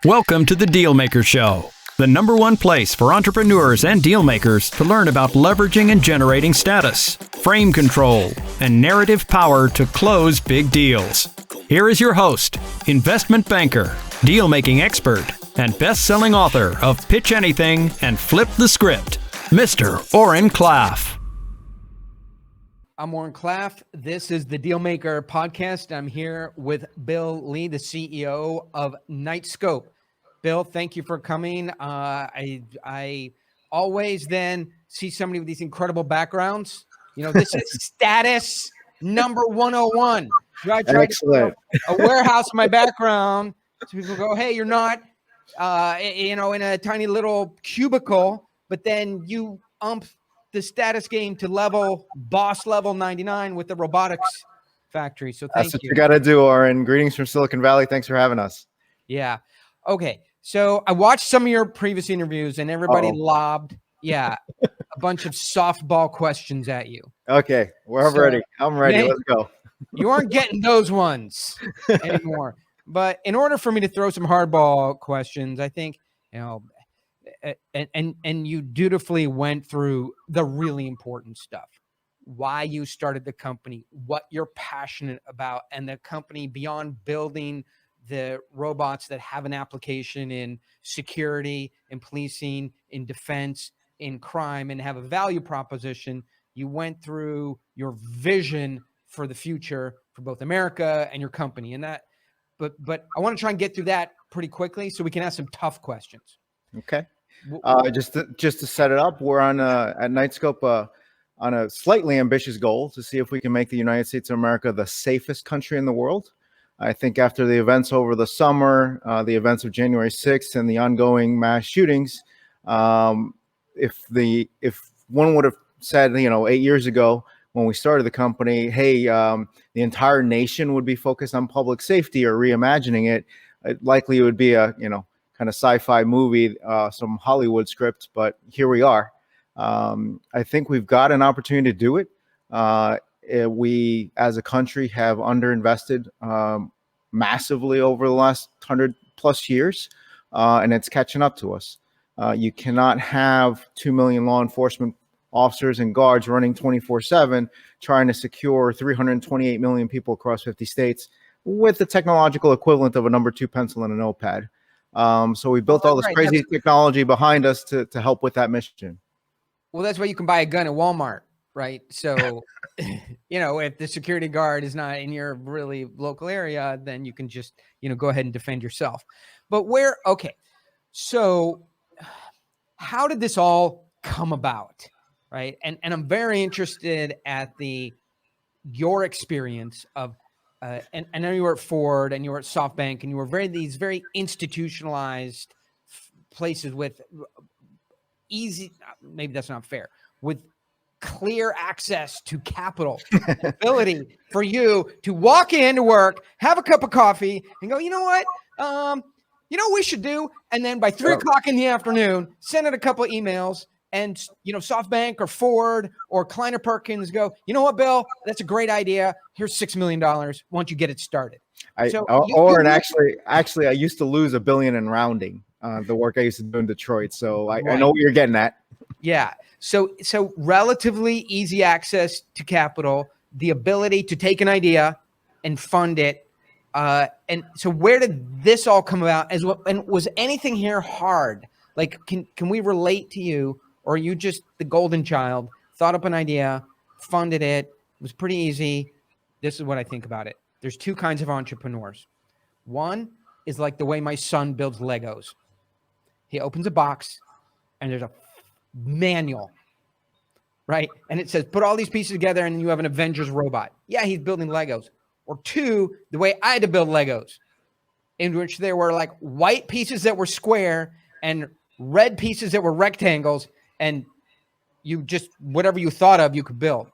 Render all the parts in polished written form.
Welcome to the Dealmaker Show, the number one place for entrepreneurs and dealmakers to learn about leveraging and generating status, frame control, and narrative power to close big deals. Here is your host, investment banker, deal-making expert, and best-selling author of Pitch Anything and Flip the Script, Mr. Oren Klaff. I'm Oren Klaff. This is the Dealmaker podcast. I'm here with Bill Li, the CEO of Knightscope. Bill, thank you for coming. I always then see somebody with these incredible backgrounds. You know, this is status number 101. I tried to put a warehouse in my background. So people go, hey, you're not, in a tiny little cubicle, but then you ump the status game to boss level 99 with the robotics factory. So thank you. That's what you got to do, Oren. Greetings from Silicon Valley. Thanks for having us. Yeah. Okay. So I watched some of your previous interviews and everybody lobbed, a bunch of softball questions at you. Okay. We're ready. I'm ready. Let's go. You aren't getting those ones anymore. But in order for me to throw some hardball questions, I think, and you dutifully went through the really important stuff. Why you started the company, what you're passionate about, and the company beyond building the robots that have an application in security, in policing, in defense, in crime, and have a value proposition. You went through your vision for the future for both America and your company. And that, but I want to try and get through that pretty quickly so we can ask some tough questions. Okay. Just to set it up, we're on at Knightscope on a slightly ambitious goal to see if we can make the United States of America the safest country in the world. I think after the events over the summer, the events of January 6th and the ongoing mass shootings, if one would have said, 8 years ago when we started the company, hey, the entire nation would be focused on public safety or reimagining it, likely it would be a, kind of sci-fi movie, some Hollywood script, but here we are. I think we've got an opportunity to do it. We, as a country, have underinvested massively over the last 100 plus years, and it's catching up to us. You cannot have 2 million law enforcement officers and guards running 24/7, trying to secure 328 million people across 50 states with the technological equivalent of a number 2 pencil and a notepad. So we built all this crazy technology behind us to help with that mission. Well, that's why you can buy a gun at Walmart. Right. So, if the security guard is not in your really local area, then you can just, go ahead and defend yourself. But so how did this all come about? Right. And I'm very interested at your experience of, and I know you were at Ford and you were at SoftBank and you were these very institutionalized places with easy, maybe that's not fair, with clear access to capital, ability for you to walk into work, have a cup of coffee, and go, you know what we should do? And then by 3 o'clock in the afternoon, send out a couple of emails, and SoftBank or Ford or Kleiner Perkins go, you know what, Bill, that's a great idea. Here's $6 million. Why don't you get it started? Actually, I used to lose $1 billion in rounding. The work I used to do in Detroit, so I know what you're getting at. Yeah. So relatively easy access to capital, the ability to take an idea and fund it. And so where did this all come about as well? And was anything here hard? Like, can we relate to you, or are you just the golden child, thought up an idea, funded it? It was pretty easy. This is what I think about it. There's 2 kinds of entrepreneurs. One is like the way my son builds Legos. He opens a box and there's a manual, right? And it says, put all these pieces together and you have an Avengers robot. Yeah, he's building Legos. Or 2, the way I had to build Legos, in which there were like white pieces that were square and red pieces that were rectangles, and you just, whatever you thought of, you could build.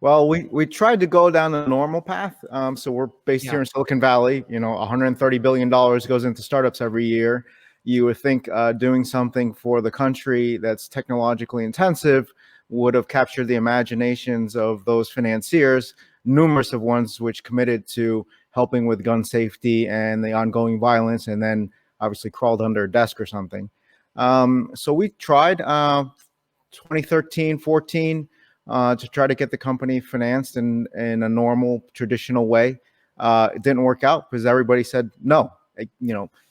Well, we tried to go down the normal path. So we're based here in Silicon Valley. $130 billion goes into startups every year. You would think doing something for the country that's technologically intensive would have captured the imaginations of those financiers, numerous of ones which committed to helping with gun safety and the ongoing violence, and then obviously crawled under a desk or something. So we tried 2013, 14 to try to get the company financed in a normal, traditional way. It didn't work out because everybody said no.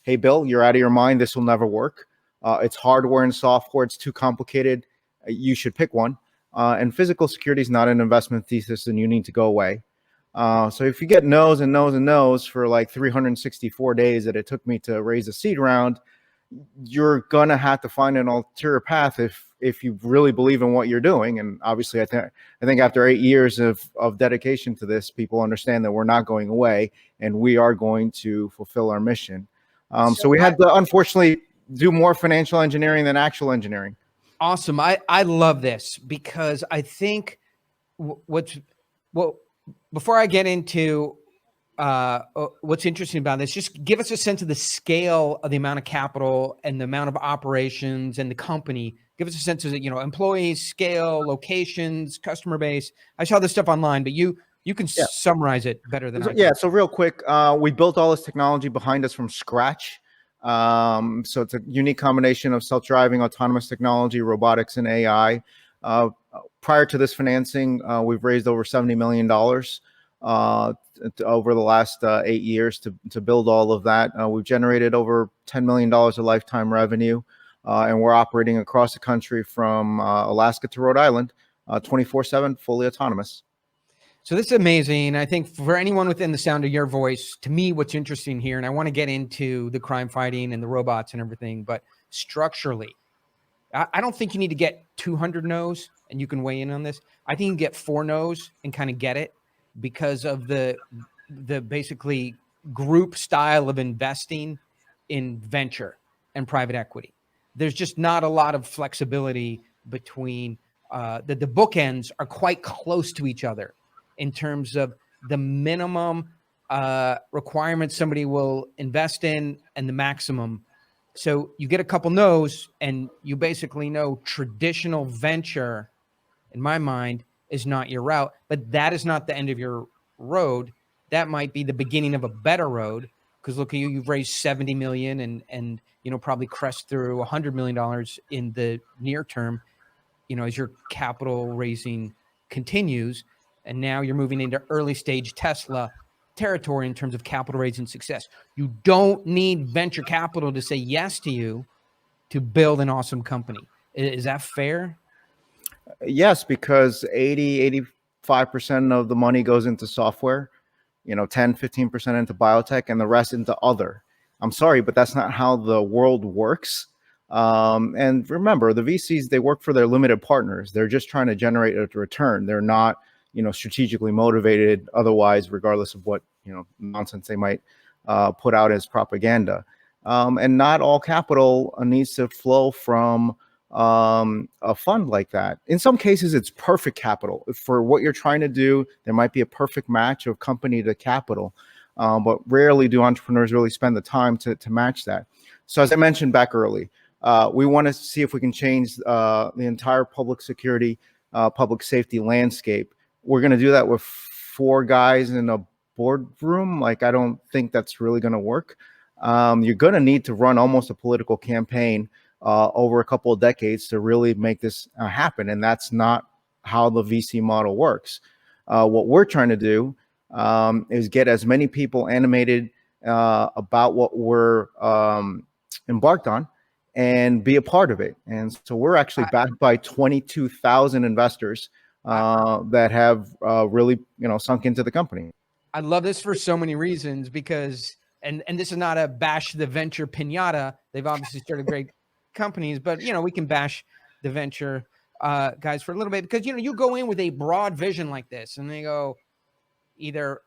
Hey, Bill, you're out of your mind. This will never work. It's hardware and software. It's too complicated. You should pick one. And physical security is not an investment thesis, and you need to go away. So if you get no's and no's and no's for like 364 days that it took me to raise a seed round, you're gonna have to find an ulterior path if you really believe in what you're doing. And obviously, I think after 8 years of dedication to this, people understand that we're not going away, and we are going to fulfill our mission. So we had to unfortunately do more financial engineering than actual engineering. Awesome. I love this because I think before I get into what's interesting about this, just give us a sense of the scale of the amount of capital and the amount of operations and the company. Give us a sense of, employees, scale, locations, customer base. I saw this stuff online, but you can summarize it better than I can. Yeah. So real quick, we built all this technology behind us from scratch. So it's a unique combination of self-driving, autonomous technology, robotics, and AI. Prior to this financing, we've raised over $70 million over the last 8 years to build all of that. We've generated over $10 million of lifetime revenue, and we're operating across the country from Alaska to Rhode Island, 24/7, fully autonomous. So this is amazing. I think for anyone within the sound of your voice, to me, what's interesting here, and I want to get into the crime fighting and the robots and everything, but structurally, I don't think you need to get 200 no's, and you can weigh in on this. I think you can get 4 no's and kind of get it because of the basically group style of investing in venture and private equity. There's just not a lot of flexibility between the bookends are quite close to each other in terms of the minimum requirements somebody will invest in and the maximum. So you get a couple no's and you basically know traditional venture, in my mind, is not your route, but that is not the end of your road. That might be the beginning of a better road, because look at you, you've raised 70 million and probably crest through $100 million in the near term, as your capital raising continues. And now you're moving into early stage Tesla territory in terms of capital raising success. You don't need venture capital to say yes to you to build an awesome company. Is that fair? Yes, because 85% of the money goes into software, 10-15% into biotech, and the rest into other. I'm sorry, but that's not how the world works. And remember, the VCs, they work for their limited partners. They're just trying to generate a return. They're not strategically motivated otherwise, regardless of what nonsense they might put out as propaganda. And not all capital needs to flow from a fund like that. In some cases, it's perfect capital for what you're trying to do. There might be a perfect match of company to capital, but rarely do entrepreneurs really spend the time to match that. So as I mentioned back early, we want to see if we can change the entire public security, public safety landscape. We're going to do that with 4 guys in a boardroom. I don't think that's really going to work. You're going to need to run almost a political campaign over a couple of decades to really make this happen. And that's not how the VC model works. What we're trying to do is get as many people animated about what we're embarked on and be a part of it. And so we're actually backed by 22,000 investors that have really, sunk into the company. I love this for so many reasons because, and this is not a bash the venture pinata. They've obviously started great companies, but we can bash the venture guys for a little bit because you go in with a broad vision like this, and they go either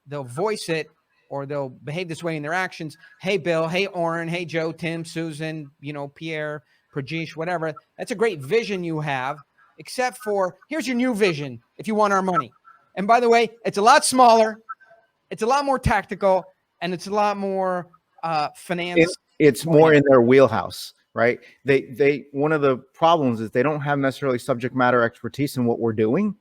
they'll voice it or they'll behave this way in their actions. Hey, Bill. Hey, Oren. Hey, Joe, Tim, Susan. Pierre, Prajesh, whatever. That's a great vision you have. Except for here's your new vision if you want our money. And by the way, it's a lot smaller, it's a lot more tactical, and it's a lot more finance. It's more in their wheelhouse, right? They one of the problems is they don't have necessarily subject matter expertise in what we're doing.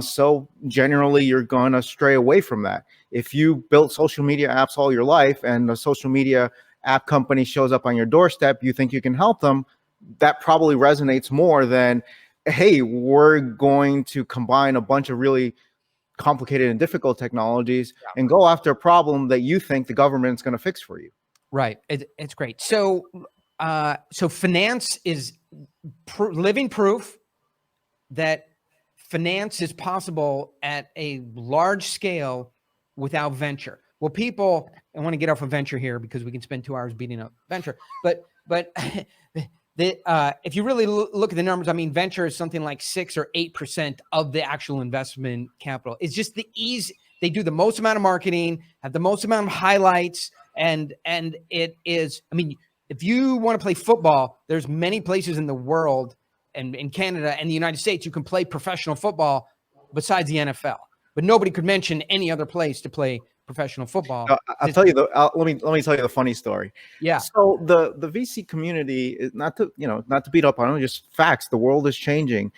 So generally, you're going to stray away from that. If you built social media apps all your life and a social media app company shows up on your doorstep, you think you can help them, that probably resonates more than, hey, we're going to combine a bunch of really complicated and difficult technologies and go after a problem that you think the government's going to fix for you. Right. It's great. So, so finance is living proof that finance is possible at a large scale without venture. Well, people, I want to get off of venture here because we can spend 2 hours beating up venture, but if you really look at the numbers, I mean, venture is something like 6 or 8% of the actual investment capital. It's just the easy. They do the most amount of marketing, have the most amount of highlights, and it is. I mean, if you want to play football, there's many places in the world and in Canada and the United States you can play professional football besides the NFL. But nobody could mention any other place to play professional football. I'll tell you let me tell you the funny story. Yeah. So the VC community is not to beat up on them, just facts. The world is changing.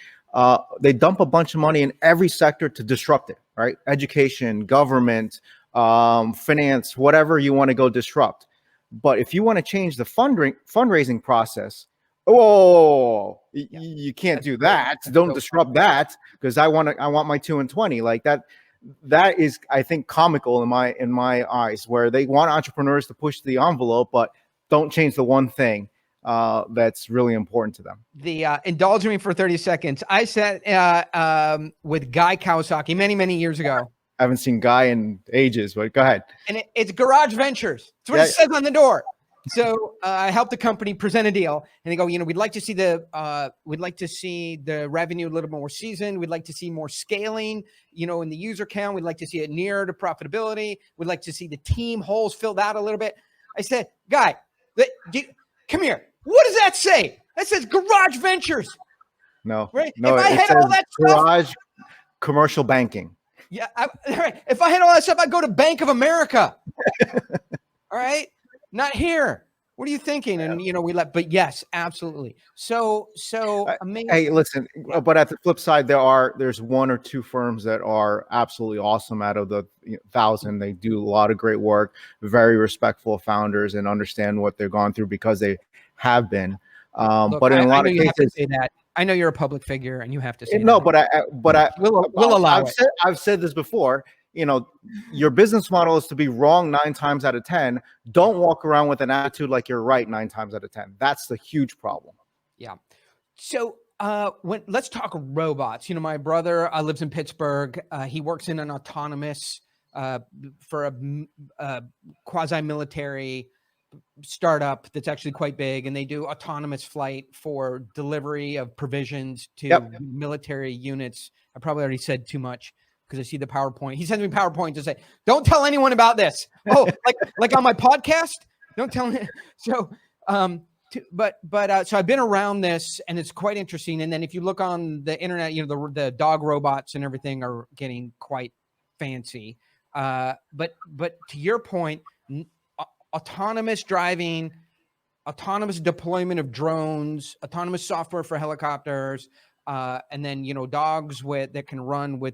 They dump a bunch of money in every sector to disrupt it, right? Education, government, finance, whatever you want to go disrupt. But if you want to change the fundraising process, you can't do that. Don't disrupt that, because I want my 2 and 20 like that. That is, I think, comical in my eyes, where they want entrepreneurs to push the envelope, but don't change the one thing that's really important to them. Indulge me for 30 seconds. I sat with Guy Kawasaki many years ago. I haven't seen Guy in ages, but go ahead. And it's Garage Ventures. That's what it says on the door. So I helped the company present a deal, and they go, we'd like to see the revenue a little more seasoned. We'd like to see more scaling, in the user count. We'd like to see it nearer to profitability. We'd like to see the team holes filled out a little bit. I said, Guy, come here. What does that say? That says Garage Ventures. No, right? No, if I had all that Garage stuff, commercial banking. Yeah, if I had all that stuff, I'd go to Bank of America. All right. Not here. What are you thinking? And but yes, absolutely. So amazing. Hey, listen, but at the flip side, there's 1 or 2 firms that are absolutely awesome out of the 1,000. They do a lot of great work, very respectful of founders, and understand what they're going through because they have been. Look, but in a lot of cases, have to say that. I know you're a public figure, and you have to say no. that. But we'll allow it. I've said this before. Your business model is to be wrong 9 times out of 10. Don't walk around with an attitude like you're right 9 times out of 10. That's the huge problem. Yeah. So let's talk robots. My brother lives in Pittsburgh. He works in an autonomous for a quasi-military startup that's actually quite big, and they do autonomous flight for delivery of provisions to military units. I probably already said too much, because I see the PowerPoint. He sends me PowerPoint to say, "Don't tell anyone about this." Oh, like on my podcast, don't tell me. So, so I've been around this, and it's quite interesting. And then if you look on the internet, the dog robots and everything are getting quite fancy. But to your point, autonomous driving, autonomous deployment of drones, autonomous software for helicopters, and then dogs that can run with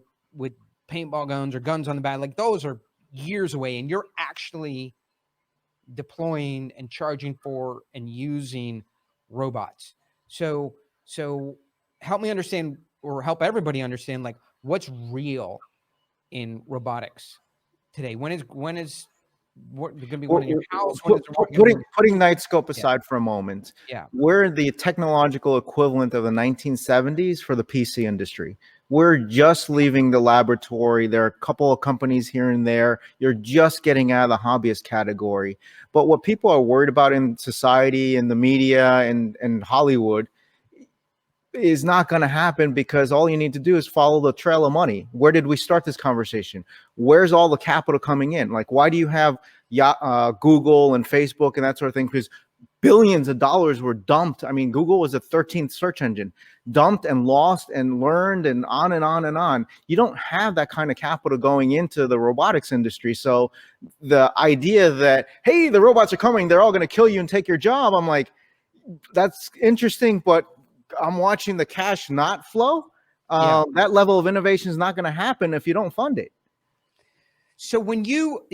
paintball guns or guns on the back, like those are years away, and you're actually deploying and charging for and using robots. So help me understand, or help everybody understand, like, what's real in robotics today. When is what going to be one in your house? Putting Knightscope aside for a moment, we're the technological equivalent of the 1970s for the PC industry. We're just leaving the laboratory. There are a couple of companies here and there. You're just getting out of the hobbyist category. But what people are worried about in society and the media and Hollywood is not going to happen, because all you need to do is follow the trail of money. Where did we start this conversation? Where's all the capital coming in? Like, why do you have Google and Facebook and that sort of thing? Because billions of dollars were dumped. I mean, Google was the 13th search engine, dumped and lost and learned, and on and on and on. You don't have that kind of capital going into the robotics industry. So the idea that, hey, the robots are coming, they're all going to kill you and take your job, I'm like, that's interesting, but I'm watching the cash not flow. That level of innovation is not going to happen if you don't fund it. So when you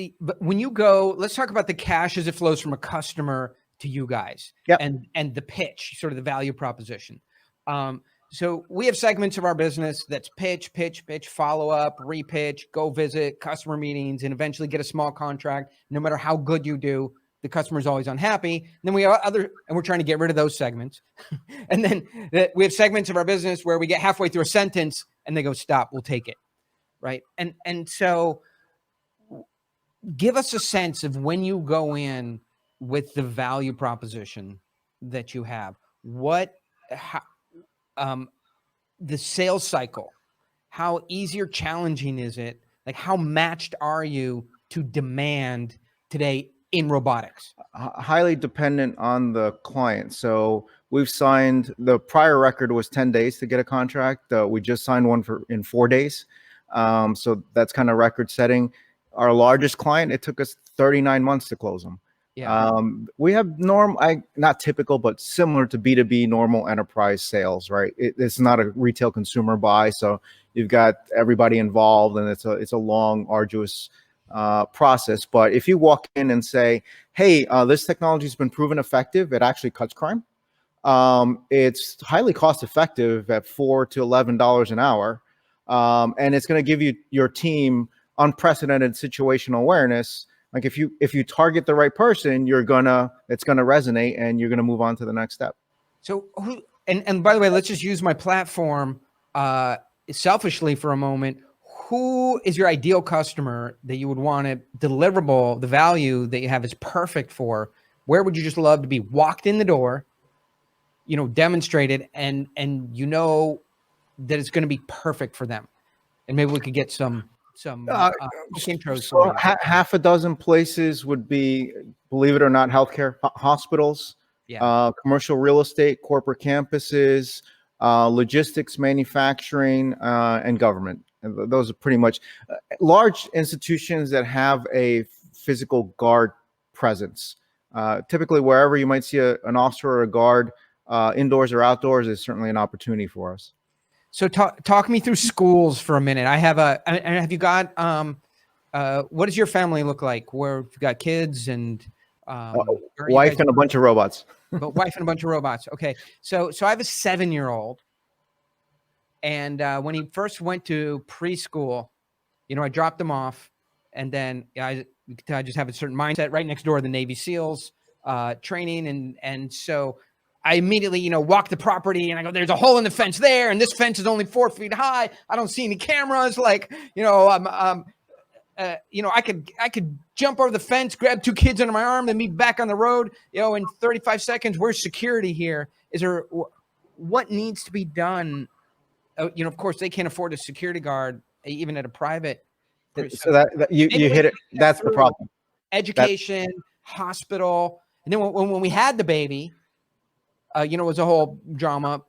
go, let's talk about the cash as it flows from a customer to you guys, and the pitch, sort of the value proposition. So we have segments of our business that's pitch, follow up, repitch, go visit, customer meetings, and eventually get a small contract. No matter how good you do, the customer's always unhappy. And then we have and we're trying to get rid of those segments. And then we have segments of our business where we get halfway through a sentence and they go, stop, we'll take it. Right. And so give us a sense of when you go in with the value proposition that you have, the sales cycle, how easy or challenging is it? Like, how matched are you to demand today in robotics? Highly dependent on the client. So we've signed, the prior record was 10 days to get a contract. We just signed one in 4 days. So that's kind of record setting. Our largest client, it took us 39 months to close them. Yeah. We have not typical, but similar to B2B normal enterprise sales, right? It's not a retail consumer buy. So you've got everybody involved, and it's a long, arduous process. But if you walk in and say, hey, this technology has been proven effective, it actually cuts crime. It's highly cost effective at $4 to $11 an hour. And it's going to give your team unprecedented situational awareness. Like if you target the right person, it's gonna resonate, and you're gonna move on to the next step. So and by the way, let's just use my platform selfishly for a moment. Who is your ideal customer that you would want a deliverable, the value that you have is perfect for? Where would you just love to be walked in the door, demonstrated, and that it's going to be perfect for them? And maybe we could get some intros. So half a dozen places would be, believe it or not, healthcare, hospitals, commercial real estate, corporate campuses, logistics, manufacturing, and government. And those are pretty much large institutions that have a physical guard presence. Typically, wherever you might see an officer or a guard, indoors or outdoors, is certainly an opportunity for us. So talk me through schools for a minute. Have you got, what does your family look like? Where you've got kids and wife and a bunch of robots. Wife and a bunch of robots. Okay. So I have a 7-year-old, and when he first went to preschool, I dropped him off, and then I just have a certain mindset. Right next door, the Navy SEALs training, and so I immediately, walk the property, and I go, there's a hole in the fence there, and this fence is only 4 feet high. I don't see any cameras. Like, I could jump over the fence, grab 2 kids under my arm, and meet back on the road, in 35 seconds. Where's security here? What needs to be done? Of course, they can't afford a security guard, even at a private. So that you hit it. That's the problem. Education, hospital. And then when we had the baby, it was a whole drama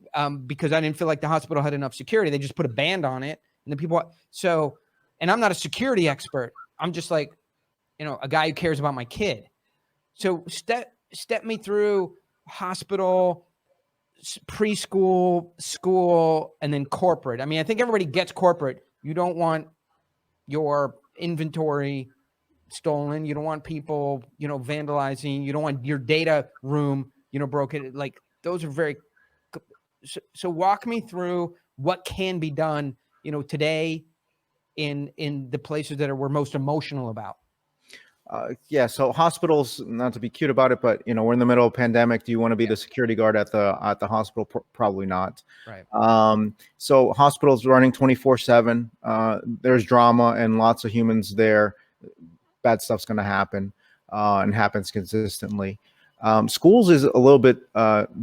because I didn't feel like the hospital had enough security. They just put a band on it, and the people. So, and I'm not a security expert. I'm just like, a guy who cares about my kid. So step me through hospital, preschool, school, and then corporate. I mean, I think everybody gets corporate. You don't want your inventory stolen. You don't want people, vandalizing. You don't want your data room, broken. Like, those are very. So walk me through what can be done, today in the places that we're most emotional about. So hospitals, not to be cute about it, but we're in the middle of a pandemic. Do you want to be the security guard at the hospital? Probably not. Right. So hospitals running 24/7. There's drama and lots of humans there. Bad stuff's going to happen, and happens consistently. Schools is a little bit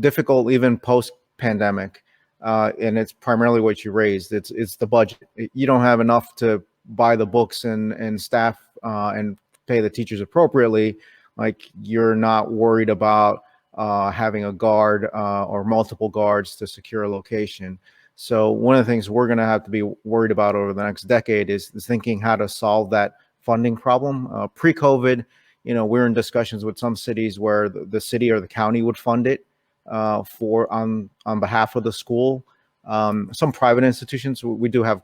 difficult even post-pandemic, and it's primarily what you raised. It's the budget. You don't have enough to buy the books and staff and pay the teachers appropriately. Like, you're not worried about having a guard or multiple guards to secure a location. So one of the things we're going to have to be worried about over the next decade is thinking how to solve that funding problem. Pre-COVID, we're in discussions with some cities where the city or the county would fund it on behalf of the school. Some private institutions, we do have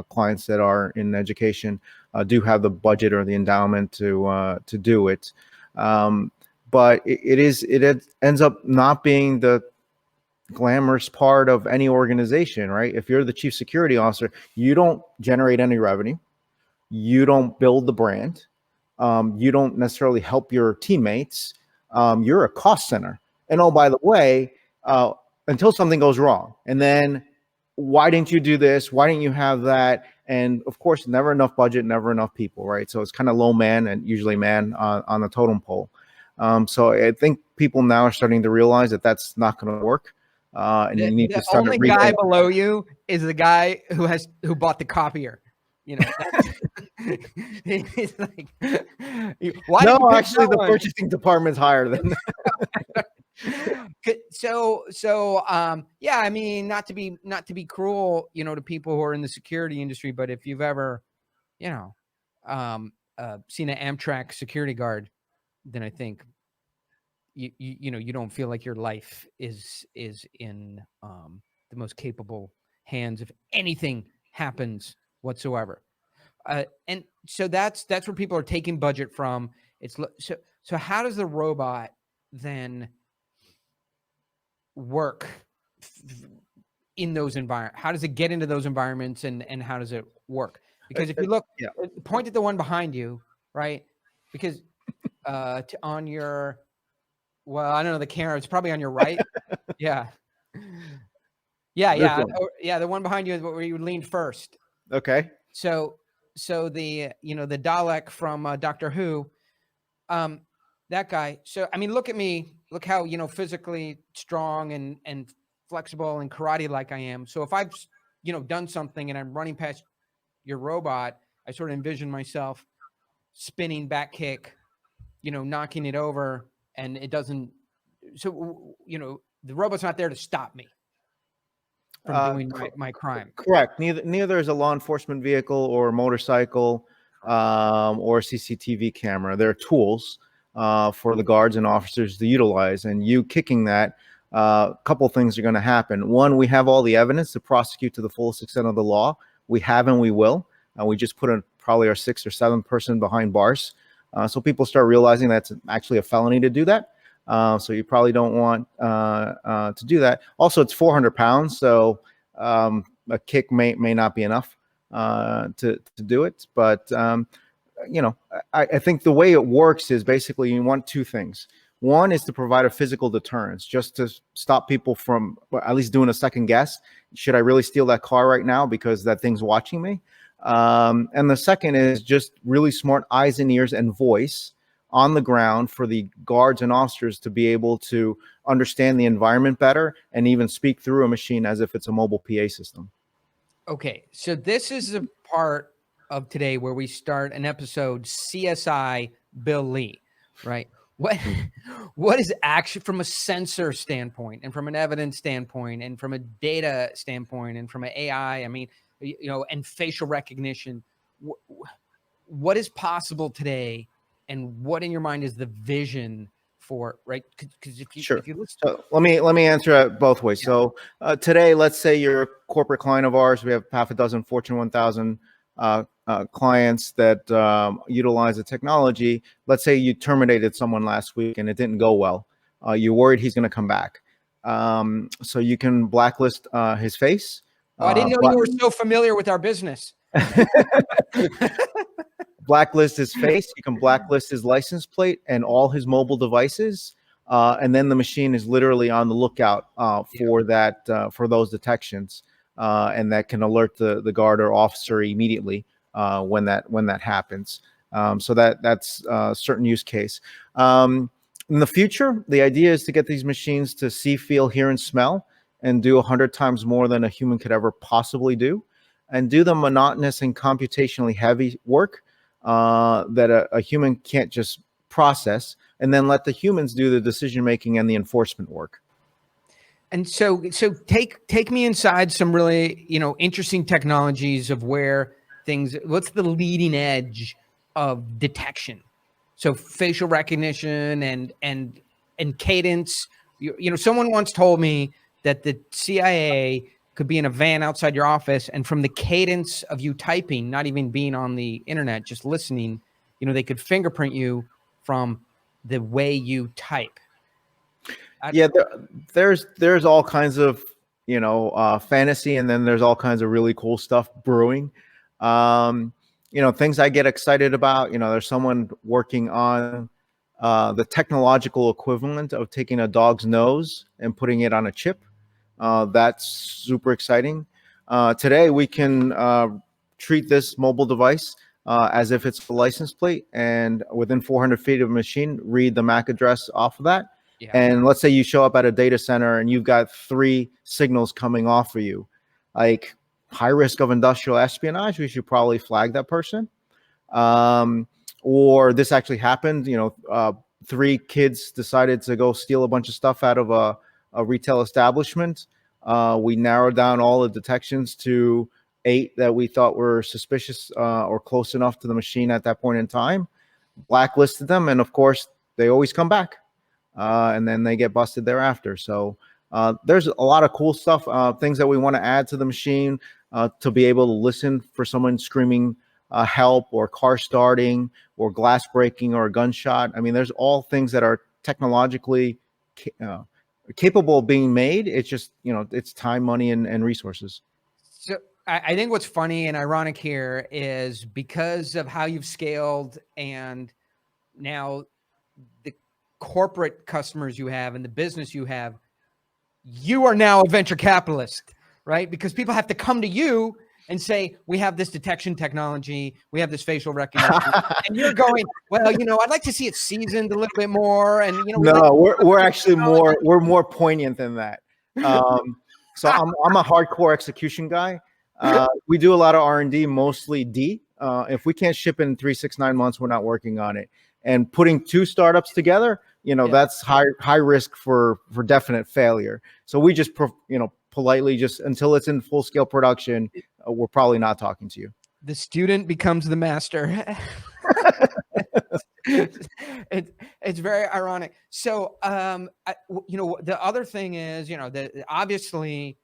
clients that are in education, do have the budget or the endowment to do it. But it ends up not being the glamorous part of any organization, right? If you're the chief security officer, you don't generate any revenue, you don't build the brand, you don't necessarily help your teammates. You're a cost center. And oh, by the way, until something goes wrong, and then why didn't you do this? Why didn't you have that? And of course, never enough budget, never enough people, right? So it's kind of low man and usually man on the totem pole. So I think people now are starting to realize that that's not going to work. And you need to start. The only guy below you is the guy who bought the copier. You know, he's like, why? No, actually, the purchasing department's higher than that. Yeah, I mean, not to be cruel, you know, to people who are in the security industry, but if you've ever, you know, seen an Amtrak security guard, then I think you know, you don't feel like your life is in the most capable hands if anything happens whatsoever. And so that's where people are taking budget from. It's so how does the robot then work in those environments? How does it get into those environments, and how does it work? Because if you look, point at the one behind you, right? Because on your, well, I don't know the camera. It's probably on your right. Yeah. The one behind you is where you leaned first. Okay. So the, you know, the Dalek from Doctor Who, that guy. So I mean, look at me. Look how, you know, physically strong and flexible and karate like I am. So if I've, you know, done something and I'm running past your robot, I sort of envision myself spinning back kick, you know, knocking it over, and it doesn't. So, you know, the robot's not there to stop me from doing my crime. Correct. Neither is a law enforcement vehicle or motorcycle or CCTV camera. They're tools for the guards and officers to utilize. And you kicking that, a couple things are going to happen. One, we have all the evidence to prosecute to the fullest extent of the law. We have and we will. We just put probably our 6th or 7th person behind bars. So people start realizing that's actually a felony to do that. So you probably don't want to do that. Also, it's 400 pounds, so a kick may not be enough to do it. But you know, I think the way it works is basically you want two things. One is to provide a physical deterrence, just to stop people from at least doing a second guess. Should I really steal that car right now because that thing's watching me? And the second is just really smart eyes and ears and voice on the ground for the guards and officers to be able to understand the environment better and even speak through a machine as if it's a mobile PA system. Okay, so this is a part of today where we start an episode CSI Bill Lee, right? What is actually, from a sensor standpoint and from an evidence standpoint and from a data standpoint and from an AI, I mean, you know, and facial recognition, what is possible today, and what in your mind is the vision for, right? Because if you listen to, so let me answer it both ways. Yeah. So today, let's say you're a corporate client of ours. We have half a dozen Fortune 1000 clients that utilize the technology. Let's say you terminated someone last week and it didn't go well. You're worried he's going to come back. So you can blacklist his face. I didn't know you were so familiar with our business. Blacklist his face. You can blacklist his license plate and all his mobile devices. And then the machine is literally on the lookout for that, for those detections. And that can alert the guard or officer immediately when that happens. So that's a certain use case. In the future, the idea is to get these machines to see, feel, hear, and smell, and do 100 times more than a human could ever possibly do, and do the monotonous and computationally heavy work that a human can't just process, and then let the humans do the decision making and the enforcement work. And so take me inside some really, you know, interesting technologies of where things, what's the leading edge of detection? So facial recognition and cadence. You know, someone once told me that the CIA could be in a van outside your office, and from the cadence of you typing, not even being on the internet, just listening, they could fingerprint you from the way you type. Yeah, there's all kinds of fantasy, and then there's all kinds of really cool stuff brewing. Things I get excited about. There's someone working on the technological equivalent of taking a dog's nose and putting it on a chip. That's super exciting. Today we can treat this mobile device as if it's a license plate, and within 400 feet of a machine, read the MAC address off of that. Yeah. And let's say you show up at a data center and you've got 3 signals coming off of you, like high risk of industrial espionage. We should probably flag that person. Or this actually happened. 3 kids decided to go steal a bunch of stuff out of a retail establishment. We narrowed down all the detections to 8 that we thought were suspicious or close enough to the machine at that point in time. Blacklisted them, and of course, they always come back. And then they get busted thereafter. So there's a lot of cool stuff, things that we want to add to the machine to be able to listen for someone screaming help, or car starting, or glass breaking, or a gunshot. I mean, there's all things that are technologically capable of being made. It's just, it's time, money, and resources. So I think what's funny and ironic here is because of how you've scaled, and now the corporate customers you have and the business you have, you are now a venture capitalist, right? Because people have to come to you and say, we have this detection technology, we have this facial recognition, and you're going, well, I'd like to see it seasoned a little bit more. And no, we're actually we're more poignant than that. So I'm a hardcore execution guy. We do a lot of R&D, mostly D. If we can't ship in 3, 6, 9 months, we're not working on it. And putting 2 startups together, that's high risk for definite failure. So we just, politely, just until it's in full scale production, we're probably not talking to you. The student becomes the master. It's very ironic. So, the other thing is, obviously,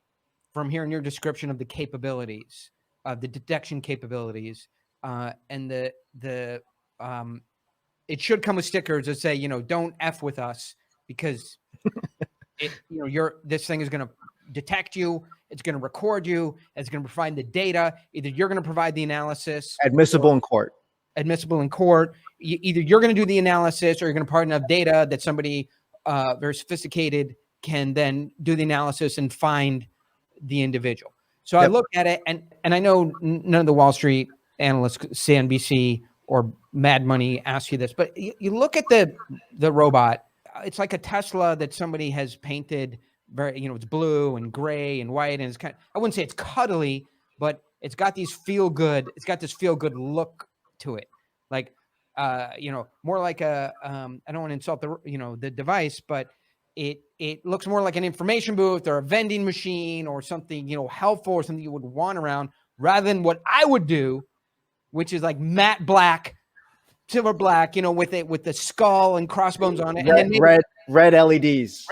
from hearing your description of the capabilities, the detection capabilities, and it should come with stickers that say, don't F with us, because this thing is going to detect you. It's going to record you. It's going to provide the data. Either you're going to provide the analysis. Admissible in court. Either you're going to do the analysis, or you're going to provide enough data that somebody very sophisticated can then do the analysis and find the individual. So I look at it, and I know none of the Wall Street analysts, CNBC or Mad Money, ask you this, but you look at the robot. It's like a Tesla that somebody has painted very, it's blue and gray and white, and it's kind of, I wouldn't say it's cuddly, but it's got this feel good look to it. Like, more like a, I don't want to insult the device, but it looks more like an information booth or a vending machine or something, helpful, or something you would want around, rather than what I would do, which is like matte black, silver black, with the skull and crossbones on it, and then red LEDs,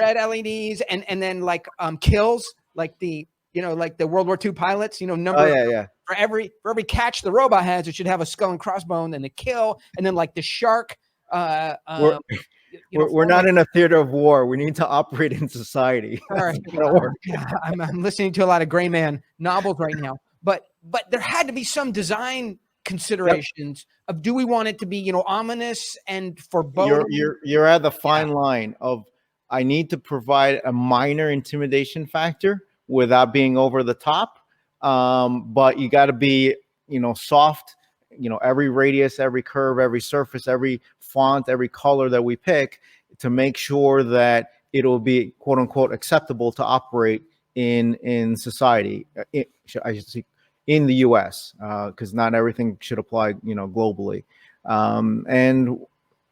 and then like kills, like the like the World War II pilots, number. Oh, yeah. For every catch the robot has, it should have a skull and crossbone, and the kill, and then like the shark. We're not in a theater of war. We need to operate in society. All right. I'm listening to a lot of gray man novels right now, but there had to be some design considerations of, do we want it to be, ominous and foreboding? You're at the fine line of, I need to provide a minor intimidation factor without being over the top. But you got to be, soft, every radius, every curve, every surface, every font, every color that we pick, to make sure that it'll be quote unquote acceptable to operate in society. I should say in the US, because not everything should apply, globally. And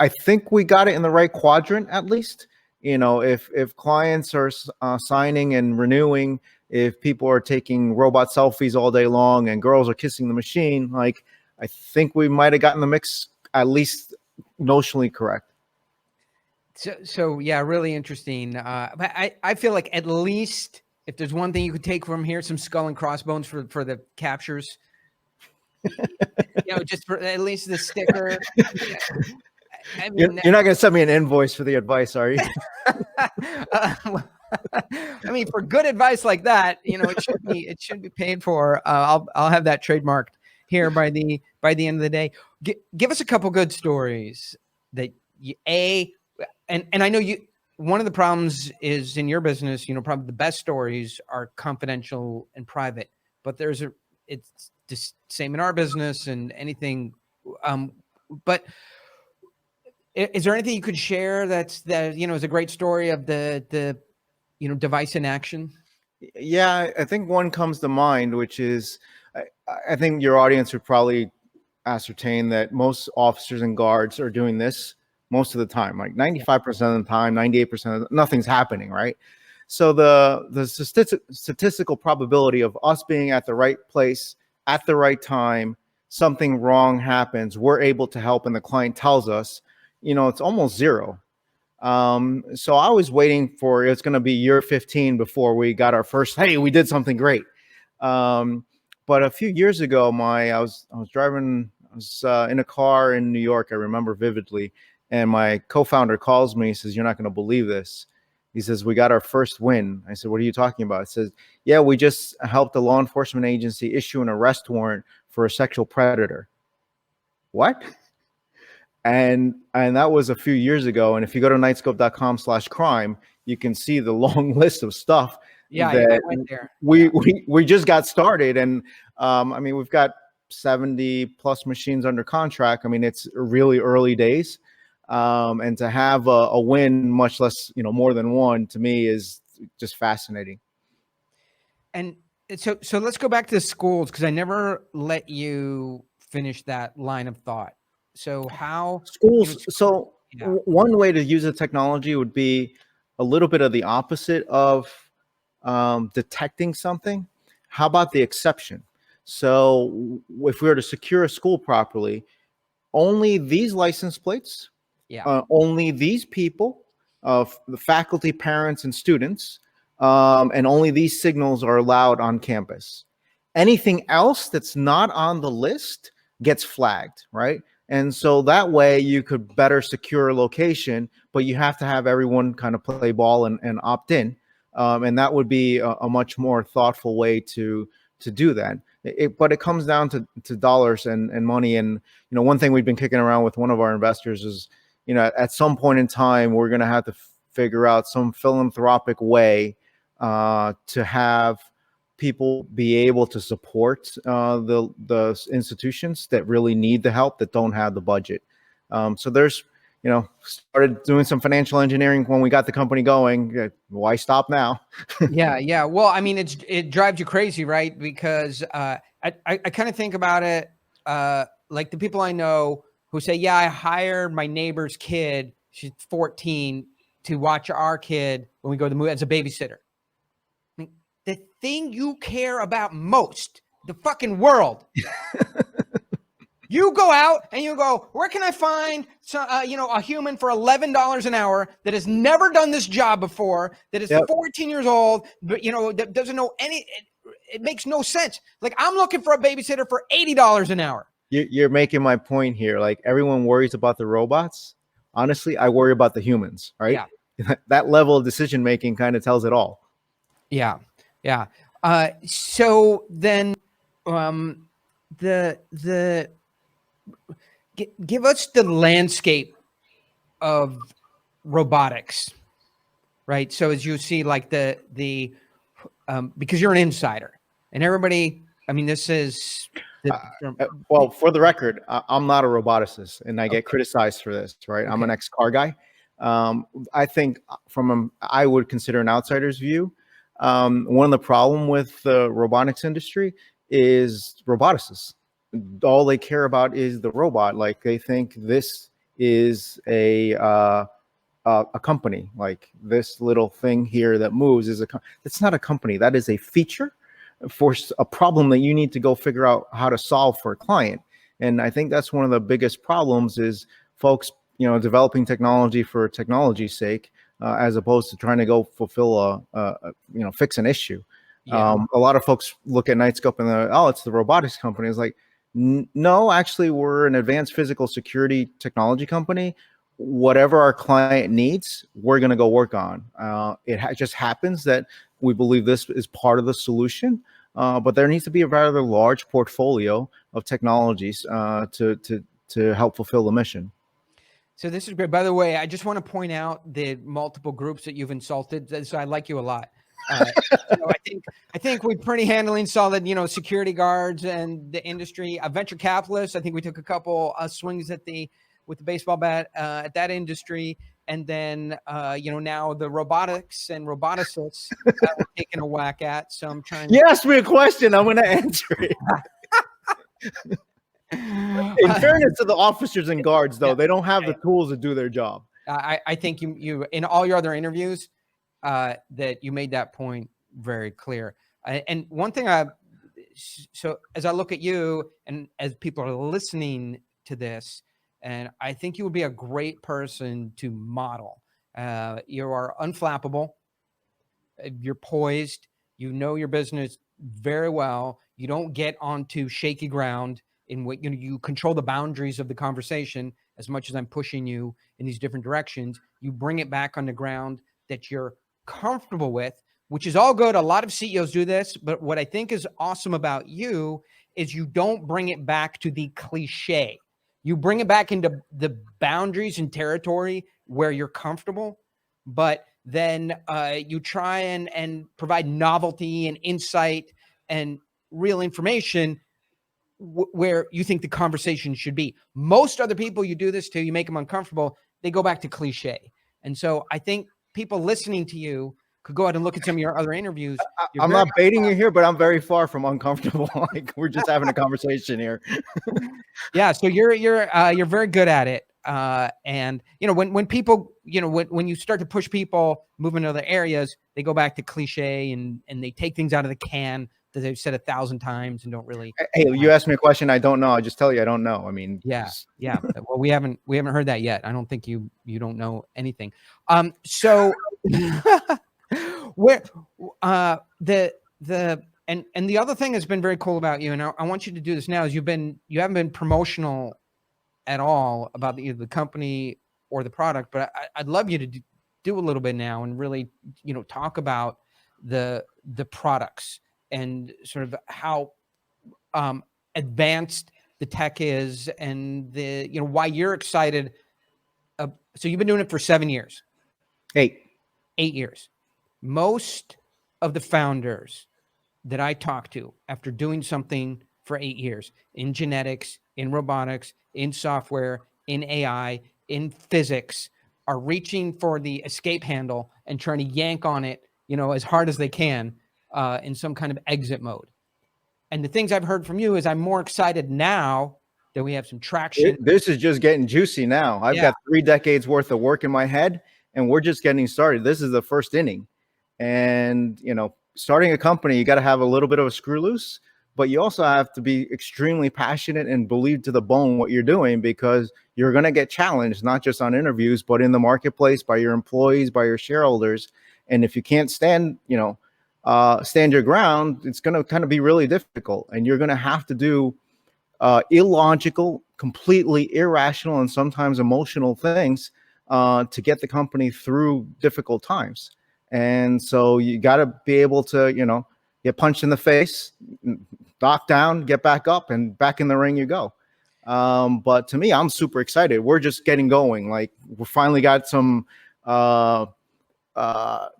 I think we got it in the right quadrant, at least. If clients are signing and renewing, if people are taking robot selfies all day long and girls are kissing the machine, like, I think we might have gotten the mix at least notionally correct. So yeah, really interesting. But I feel like at least if there's one thing you could take from here, some skull and crossbones for the captures. Just for at least the sticker. I mean, you're not going to send me an invoice for the advice, are you? I mean, for good advice like that, it should be paid for. I'll have that trademarked here by the end of the day. Give us a couple good stories that and I know you. One of the problems is in your business, probably the best stories are confidential and private, but it's just same in our business and anything. But is there anything you could share that is a great story of the device in action? Yeah, I think one comes to mind, which is, I think your audience would probably ascertain that most officers and guards are doing this most of the time, like 95% of the time, 98% of nothing's happening, right? So the statistical probability of us being at the right place at the right time, something wrong happens, we're able to help, and the client tells us, it's almost zero. So I was waiting for it's going to be year 15 before we got our first, hey, we did something great. But a few years ago, I was driving, I was in a car in New York, I remember vividly, and my co-founder calls me. He says, "You're not going to believe this." He says, "We got our first win." I said, "What are you talking about?" He says, "Yeah, we just helped a law enforcement agency issue an arrest warrant for a sexual predator." What? And that was a few years ago. And if you go to knightscope.com/crime, you can see the long list of stuff. Yeah, that I went there. We just got started. And I mean, we've got 70 plus machines under contract. I mean, it's really early days. And to have a win, much less, more than one, to me is just fascinating. And so let's go back to the schools, because I never let you finish that line of thought. So how schools? So one way to use the technology would be a little bit of the opposite of detecting something. How about the exception? So if we were to secure a school properly, only these license plates, only these people, the faculty, parents, and students, and only these signals are allowed on campus. Anything else that's not on the list gets flagged, right? And so that way you could better secure a location, but you have to have everyone kind of play ball and opt in. And that would be a much more thoughtful way to do that. But it comes down to dollars and money. And, one thing we've been kicking around with one of our investors is, at some point in time, we're going to have to figure out some philanthropic way to have people be able to support the institutions that really need the help, that don't have the budget. So there's, started doing some financial engineering when we got the company going. Why stop now? Yeah. Well, I mean, it drives you crazy, right? Because I kind of think about it like the people I know who say, yeah, I hired my neighbor's kid, she's 14, to watch our kid when we go to the movie as a babysitter. I mean, the thing you care about most, the fucking world. You go out and you go, where can I find a human for $11 an hour that has never done this job before, that is 14 years old, but that doesn't know it makes no sense. Like, I'm looking for a babysitter for $80 an hour. You're making my point here. Like, everyone worries about the robots. Honestly, I worry about the humans, right? Yeah. That level of decision making kind of tells it all. Yeah. So then give us the landscape of robotics, right? So as you see, like the because you're an insider, and everybody, I mean, this is well, for the record, I'm not a roboticist, and I get criticized for this, right? Okay. I'm an ex-car guy. I think I would consider an outsider's view. One of the problem with the robotics industry is roboticists. All they care about is the robot. Like, they think this is a company. Like, this little thing here that moves is it's not a company. That is a feature for a problem that you need to go figure out how to solve for a client. And I think that's one of the biggest problems is folks, developing technology for technology's sake, as opposed to trying to go fulfill fix an issue. Yeah. A lot of folks look at Knightscope and they're, oh, it's the robotics company. It's like, no, actually, we're an advanced physical security technology company. Whatever our client needs, we're going to go work on. It just happens that we believe this is part of the solution, but there needs to be a rather large portfolio of technologies to help fulfill the mission. So this is great. By the way, I just want to point out the multiple groups that you've insulted. So I like you a lot. I think we pretty handily insulted, security guards and the industry, venture capitalists. I think we took a couple swings with the baseball bat at that industry, and then now the robotics and roboticists we're taking a whack at. So I'm trying. You asked me a question, I'm going to answer it. In fairness to the officers and guards, though, they don't have the tools to do their job. I think you in all your other interviews that you made that point very clear. And one thing so as I look at you and as people are listening to this, and I think you would be a great person to model. You are unflappable. You're poised. You know your business very well. You don't get onto shaky ground in what you control the boundaries of the conversation. As much as I'm pushing you in these different directions, you bring it back on the ground that you're comfortable with, which is all good. A lot of CEOs do this, but what I think is awesome about you is you don't bring it back to the cliche. You bring it back into the boundaries and territory where you're comfortable, but then you try and provide novelty and insight and real information where you think the conversation should be. Most other people you do this to, you make them uncomfortable, they go back to cliche. And so I think people listening to you could go out and look at some of your other interviews. I'm not baiting you here, but I'm very far from uncomfortable. Like, we're just having a conversation here. Yeah. So you're very good at it. And when people, when you start to push people move into other areas, they go back to cliche and they take things out of the can that they've said 1,000 times and don't really. Hey, you asked me a question I don't know. I just tell you I don't know. I mean, yeah. Well, we haven't heard that yet. I don't think you don't know anything. So where the other thing that's been very cool about you, and I want you to do this now, is you haven't been promotional at all about either the company or the product, but I'd love you to do a little bit now and really talk about the products and sort of how advanced the tech is, and the why you're excited. So you've been doing it for 7 years. 8 years. Most of the founders that I talk to after doing something for 8 years in genetics, in robotics, in software, in AI, in physics, are reaching for the escape handle and trying to yank on it, as hard as they can, in some kind of exit mode. And the things I've heard from you is I'm more excited now that we have some traction. This is just getting juicy now. I've got 3 decades worth of work in my head, and we're just getting started. This is the first inning. And, starting a company, you got to have a little bit of a screw loose, but you also have to be extremely passionate and believe to the bone what you're doing, because you're going to get challenged, not just on interviews, but in the marketplace, by your employees, by your shareholders. And if you can't stand your ground, it's going to kind of be really difficult. And you're going to have to do illogical, completely irrational, and sometimes emotional things to get the company through difficult times. And so you got to be able to, get punched in the face, knock down, get back up, and back in the ring you go. But to me, I'm super excited. We're just getting going. Like, we finally got some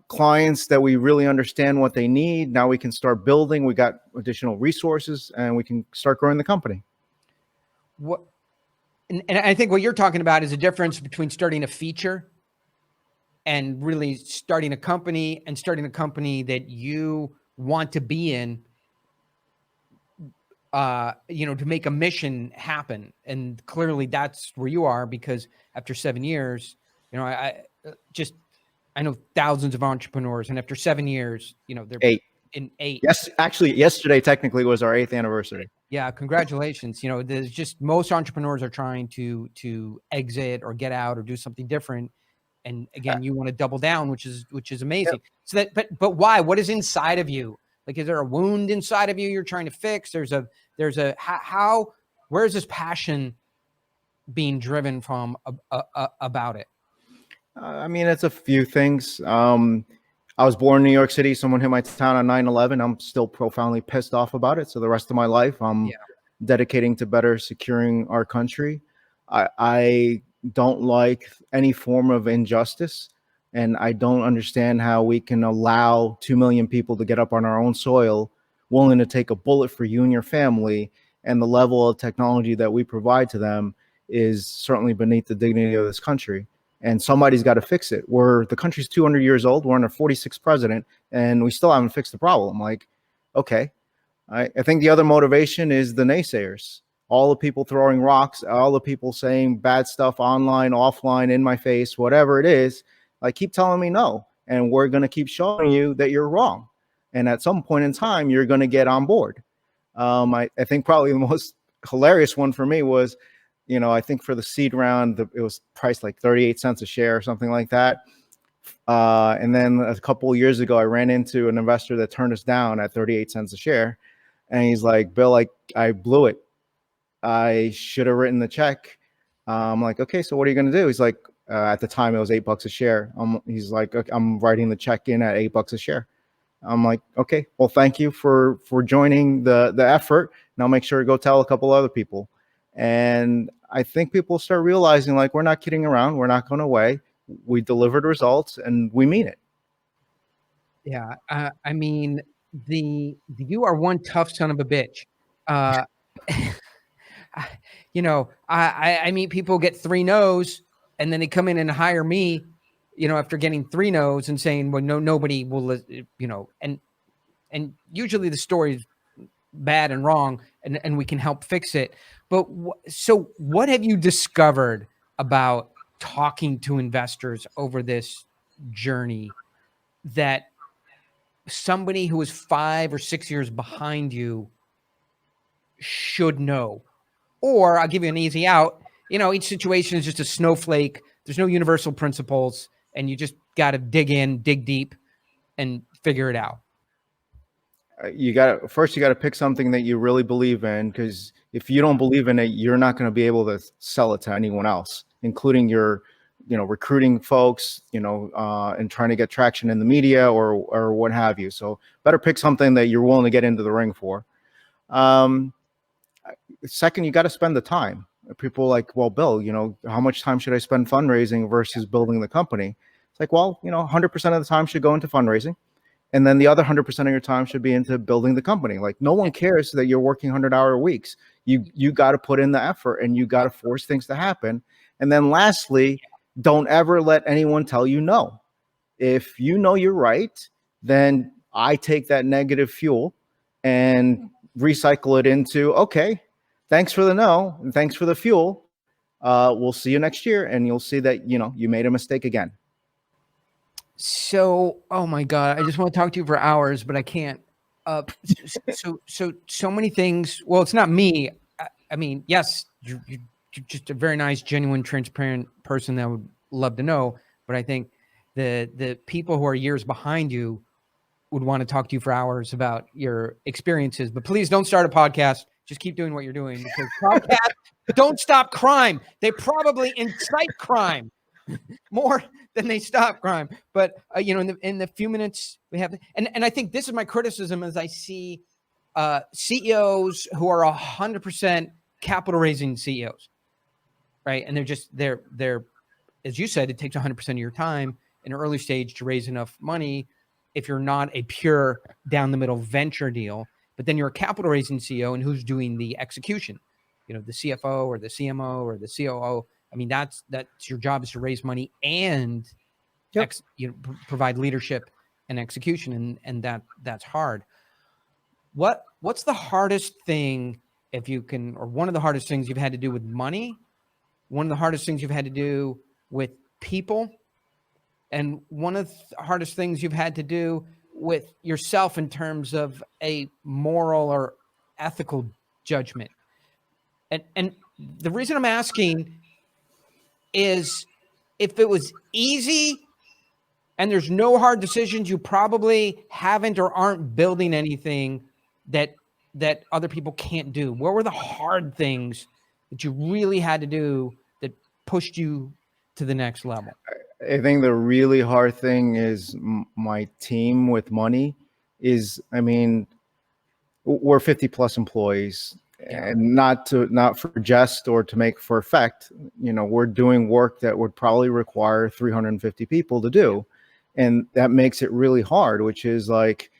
clients that we really understand what they need. Now we can start building. We got additional resources, and we can start growing the company. And I think what you're talking about is a difference between starting a feature and really starting a company, and starting a company that you want to be in, to make a mission happen. And clearly that's where you are, because after 7 years, I know thousands of entrepreneurs, and after 7 years, they're 8. In 8. Yes, actually, yesterday technically was our 8th anniversary. Yeah, congratulations. There's just, most entrepreneurs are trying to exit or get out or do something different, And again, you want to double down, which is amazing. So that, but why? What is inside of you? Like, is there a wound inside of you you're trying to fix? Where's this passion being driven from about it? I mean, it's a few things. I was born in New York City. Someone hit my town on 9/11. I'm still profoundly pissed off about it. So the rest of my life, I'm dedicating to better securing our country. I don't like any form of injustice, and I don't understand how we can allow 2 million people to get up on our own soil, willing to take a bullet for you and your family, and the level of technology that we provide to them is certainly beneath the dignity of this country. And somebody's got to fix it. The country's 200 years old. We're on our 46th president, and we still haven't fixed the problem. Like, okay. I think the other motivation is the naysayers. All the people throwing rocks, all the people saying bad stuff online, offline, in my face, whatever it is. Like, keep telling me no. And we're going to keep showing you that you're wrong. And at some point in time, you're going to get on board. I think probably the most hilarious one for me was, I think for the seed round, it was priced like 38 cents a share or something like that. And then a couple of years ago, I ran into an investor that turned us down at 38 cents a share. And he's like, Bill, I blew it. I should have written the check. I'm like, okay, so what are you going to do? He's like, at the time it was $8 a share. He's like, okay, I'm writing the check in at $8 a share. I'm like, okay, well, thank you for joining the effort. And I'll make sure to go tell a couple other people. And I think people start realizing, like, we're not kidding around. We're not going away. We delivered results and we mean it. Yeah. I mean, you are one tough son of a bitch. I meet people get 3 no's and then they come in and hire me, after getting 3 no's and saying, well, nobody will, and usually the story is bad and wrong and we can help fix it. But so what have you discovered about talking to investors over this journey that somebody who is 5 or 6 years behind you should know? Or I'll give you an easy out. Each situation is just a snowflake. There's no universal principles, and you just got to dig deep and figure it out. You got to pick something that you really believe in, because if you don't believe in it, you're not going to be able to sell it to anyone else, including your, recruiting folks, and trying to get traction in the media or what have you. So better pick something that you're willing to get into the ring for. Second, you got to spend the time. People are like, well, Bill, how much time should I spend fundraising versus building the company? It's like, well, 100% of the time should go into fundraising. And then the other 100% of your time should be into building the company. Like, no one cares that you're working 100-hour weeks. You got to put in the effort and you got to force things to happen. And then lastly, don't ever let anyone tell you no. If you know you're right, then I take that negative fuel and recycle it into, okay, thanks for the no and thanks for the fuel. We'll see you next year, and you'll see that, you made a mistake again. So, oh my God, I just want to talk to you for hours, but I can't. So many things. Well, it's not me. I mean, yes, you're just a very nice, genuine, transparent person that I would love to know. But I think the people who are years behind you would want to talk to you for hours about your experiences. But please don't start a podcast. Just keep doing what you're doing, because podcasts don't stop crime. They probably incite crime more than they stop crime. But in the few minutes we have, and I think this is my criticism, as I see CEOs who are 100% capital raising CEOs, right? And they're as you said, it takes 100% of your time in an early stage to raise enough money if you're not a pure down the middle venture deal. But then you're a capital raising CEO, and who's doing the execution? The CFO or the CMO or the COO. I mean, that's your job, is to raise money and provide leadership and execution, and that's hard. What's the hardest thing, if you can, or one of the hardest things you've had to do with money, one of the hardest things you've had to do with people, and one of the hardest things you've had to do with yourself in terms of a moral or ethical judgment? And the reason I'm asking is if it was easy and there's no hard decisions, you probably haven't or aren't building anything that other people can't do. What were the hard things that you really had to do that pushed you to the next level? I think the really hard thing is my team with money is, I mean, we're 50 plus employees, and not for jest or to make for effect. You know, we're doing work that would probably require 350 people to do. And that makes it really hard, which is like,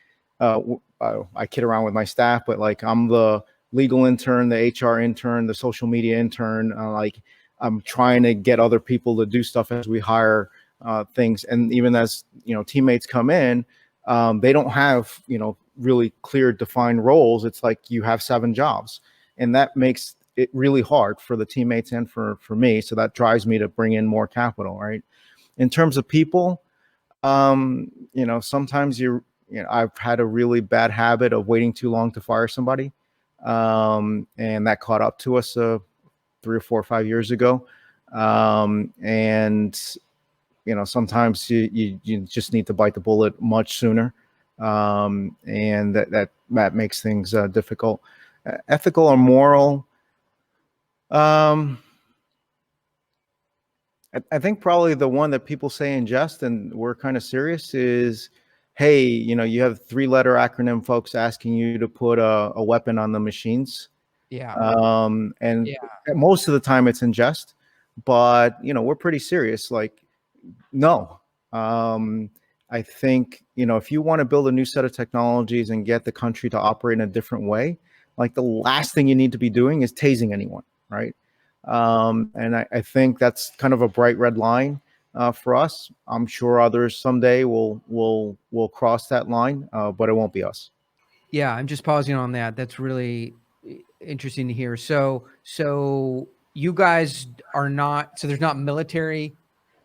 I kid around with my staff, but like I'm the legal intern, the HR intern, the social media intern. Like I'm trying to get other people to do stuff as we hire things. And even as, you know, teammates come in, they don't have, you know, really clear defined roles. It's like you have 7 jobs, and that makes it really hard for the teammates and for me. So that drives me to bring in more capital, right? In terms of people, you know, sometimes I've had a really bad habit of waiting too long to fire somebody. And that caught up to us 3 or 4 or 5 years ago. And, you know, sometimes you just need to bite the bullet much sooner. And that makes things difficult. Ethical or moral. I think probably the one that people say in jest and we're kind of serious is, hey, you know, you have 3-letter acronym folks asking you to put a weapon on the machines. Yeah. And most of the time it's in jest, but, you know, we're pretty serious. Like, no. I think, you know, if you want to build a new set of technologies and get the country to operate in a different way, like the last thing you need to be doing is tasing anyone, right? And I think that's kind of a bright red line for us. I'm sure others someday will cross that line, but it won't be us. Yeah, I'm just pausing on that. That's really interesting to hear. So you guys are not, so there's not military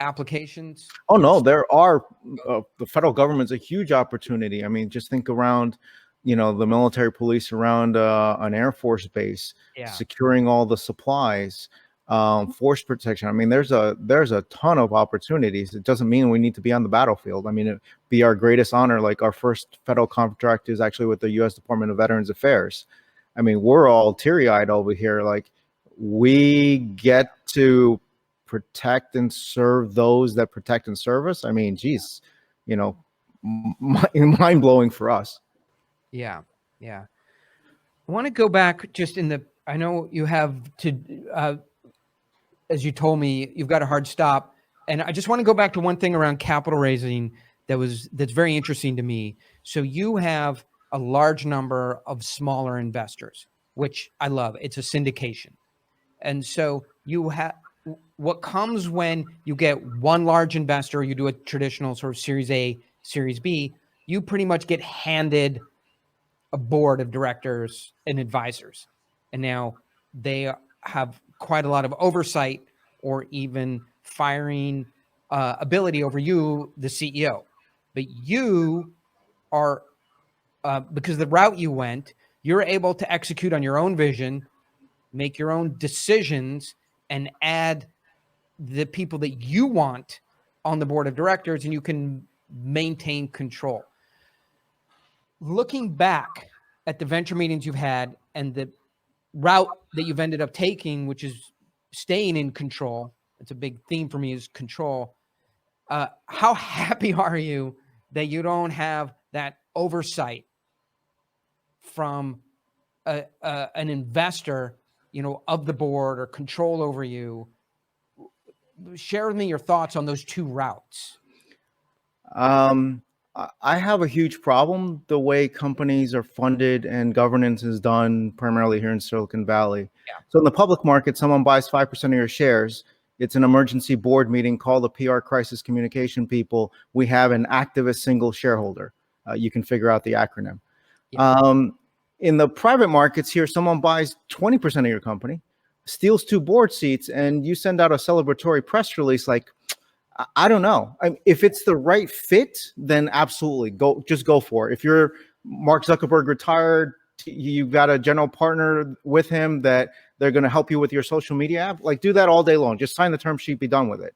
applications? Oh no, there are. The federal government's a huge opportunity. I mean, just think around, you know, the military police around an Air Force base, securing all the supplies, force protection. I mean, there's a ton of opportunities. It doesn't mean we need to be on the battlefield. I mean, it'd be our greatest honor. Like our first federal contract is actually with the U.S. Department of Veterans Affairs. I mean, we're all teary-eyed over here. Like we get to protect and serve those that protect and serve us. I mean, geez, you know, mind blowing for us. Yeah. I want to go back just I know you have to, as you told me, you've got a hard stop. And I just want to go back to one thing around capital raising that's very interesting to me. So you have a large number of smaller investors, which I love. It's a syndication. And so you have, what comes when you get one large investor, you do a traditional sort of Series A, Series B, you pretty much get handed a board of directors and advisors. And now they have quite a lot of oversight or even firing ability over you, the CEO. But you are, because the route you went, you're able to execute on your own vision, make your own decisions, and add the people that you want on the board of directors, and you can maintain control. Looking back at the venture meetings you've had and the route that you've ended up taking, which is staying in control, it's a big theme for me, is control. How happy are you that you don't have that oversight from an investor, you know, of the board or control over you? Share with me your thoughts on those two routes. I have a huge problem the way companies are funded and governance is done primarily here in Silicon Valley. Yeah. So in the public market, someone buys 5% of your shares. It's an emergency board meeting. Call the PR crisis communication people. We have an activist single shareholder. You can figure out the acronym. Yeah. In the private markets here, someone buys 20% of your company, steals 2 board seats, and you send out a celebratory press release like, I don't know. If it's the right fit, then absolutely just go for it. If you're Mark Zuckerberg retired, you've got a general partner with him that they're going to help you with your social media app, like do that all day long. Just sign the term sheet, be done with it.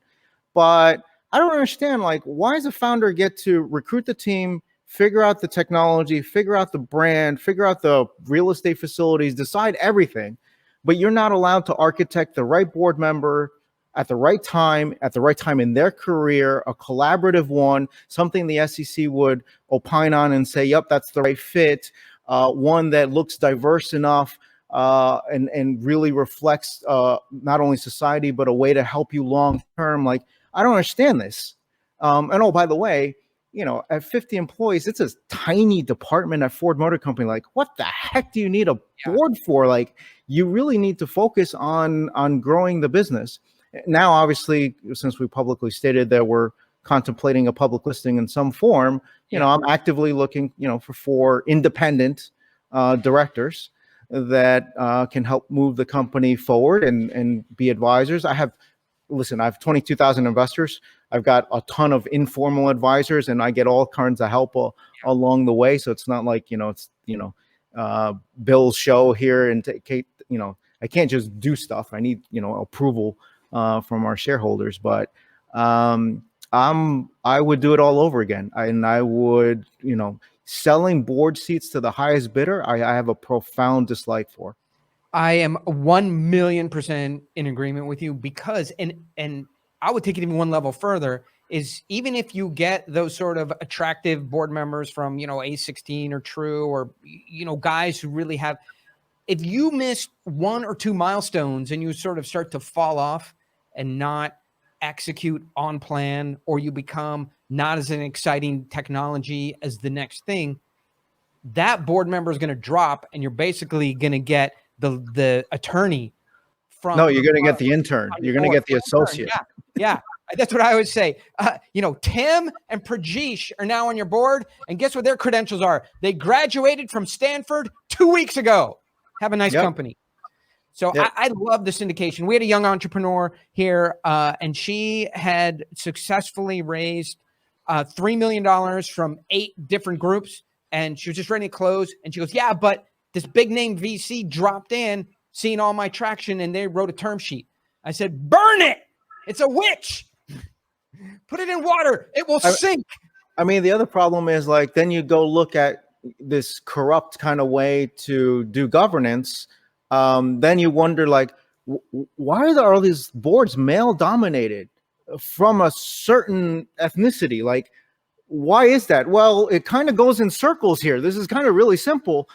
but I don't understand, like, why does a founder get to recruit the team, figure out the technology, figure out the brand, figure out the real estate facilities, decide everything, but you're not allowed to architect the right board member at the right time in their career, a collaborative one, something the SEC would opine on and say, yep, that's the right fit, one that looks diverse enough and really reflects not only society, but a way to help you long term. Like, I don't understand this. And oh, by the way, at 50 employees, it's a tiny department at Ford Motor Company. Like, what the heck do you need a board for? Like, you really need to focus on growing the business. Now, obviously, since we publicly stated that we're contemplating a public listing in some form, I'm actively looking, for 4 independent directors that can help move the company forward and be advisors. I have 22,000 investors. I've got a ton of informal advisors, and I get all kinds of help along the way. So it's not like, it's, Bill's show here and I can't just do stuff. I need, approval from our shareholders, but I would do it all over again. And I would, selling board seats to the highest bidder, I have a profound dislike for. I am 1,000,000% in agreement with you, because, and I would take it even one level further, is even if you get those sort of attractive board members from, A16 or True, or, guys who really have, if you miss 1 or 2 milestones and you sort of start to fall off and not execute on plan, or you become not as an exciting technology as the next thing, that board member is going to drop, and you're basically going to get the attorney from. No, you're going to get the intern. You're going to get the associate. Yeah. That's what I always say. Tim and Prajesh are now on your board, and guess what their credentials are? They graduated from Stanford 2 weeks ago. Have a nice company. So I love the syndication. We had a young entrepreneur here, and she had successfully raised $3 million from 8 different groups, and she was just ready to close. And she goes, yeah, but this big name VC dropped in, seeing all my traction, and they wrote a term sheet. I said, burn it. It's a witch. Put it in water. It will sink. I mean, the other problem is, like, then you go look at this corrupt kind of way to do governance. Then you wonder, like, why are all these boards male dominated from a certain ethnicity? Like, why is that? Well, it kind of goes in circles here. This is kind of really simple.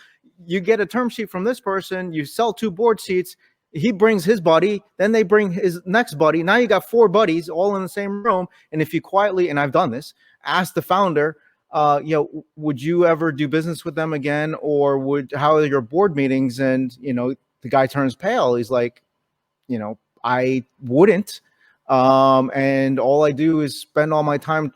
You get a term sheet from this person, you sell 2 board seats, he brings his buddy, then they bring his next buddy. Now you got 4 buddies all in the same room. And if you quietly, and I've done this, ask the founder, would you ever do business with them again? Or how are your board meetings? And, the guy turns pale. He's like, I wouldn't. And all I do is spend all my time,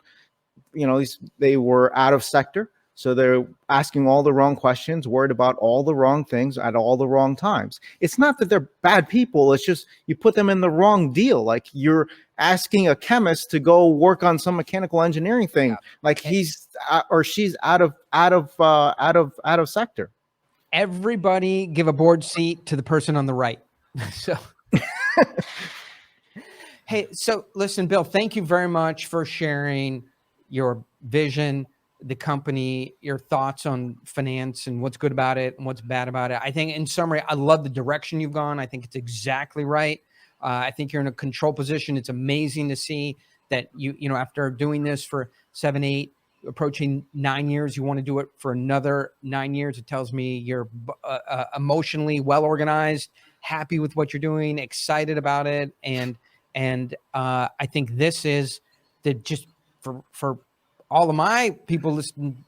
they were out of sector. So they're asking all the wrong questions, worried about all the wrong things at all the wrong times. It's not that they're bad people. It's just you put them in the wrong deal. Like, you're asking a chemist to go work on some mechanical engineering thing. Like, he's or she's out of sector. Everybody give a board seat to the person on the right. So, hey, so listen, Bill, thank you very much for sharing your vision, the company, your thoughts on finance and what's good about it and what's bad about it. I think, in summary, I love the direction you've gone. I think it's exactly right. I think you're in a control position. It's amazing to see that you after doing this for 7, 8, approaching 9 years, you want to do it for another 9 years. It tells me you're emotionally well organized, happy with what you're doing, excited about it, and I think this is just for all of my people listening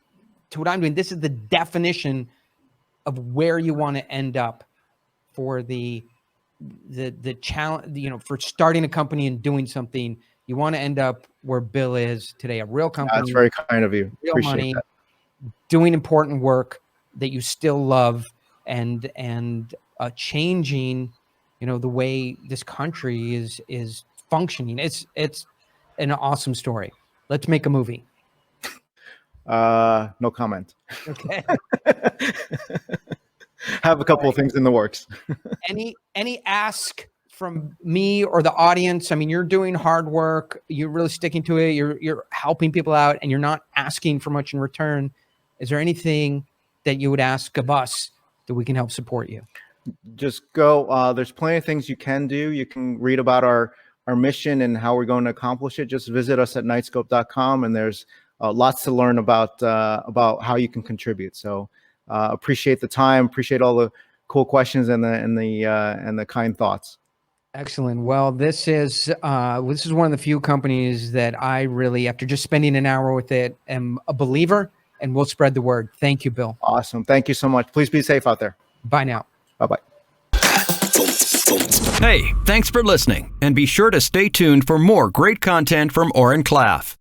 to what I'm doing, this is the definition of where you want to end up for the challenge, for starting a company and doing something. You want to end up where Bill is today, a real company. That's very kind of you. Real Appreciate money, that. doing important work that you still love, and changing, the way this country is functioning. It's an awesome story. Let's make a movie. No comment. Okay. Have a couple of things in the works. Any ask from me or the audience? I mean, you're doing hard work. You're really sticking to it. You're helping people out, and you're not asking for much in return. Is there anything that you would ask of us that we can help support you? Just go. There's plenty of things you can do. You can read about our mission and how we're going to accomplish it. Just visit us at knightscope.com, and there's lots to learn about how you can contribute. So appreciate the time. Appreciate all the cool questions and the kind thoughts. Excellent. Well, this is one of the few companies that I really, after just spending an hour with it, am a believer, and we'll spread the word. Thank you, Bill. Awesome. Thank you so much. Please be safe out there. Bye now. Bye-bye. Hey, thanks for listening, and be sure to stay tuned for more great content from Oren Klaff.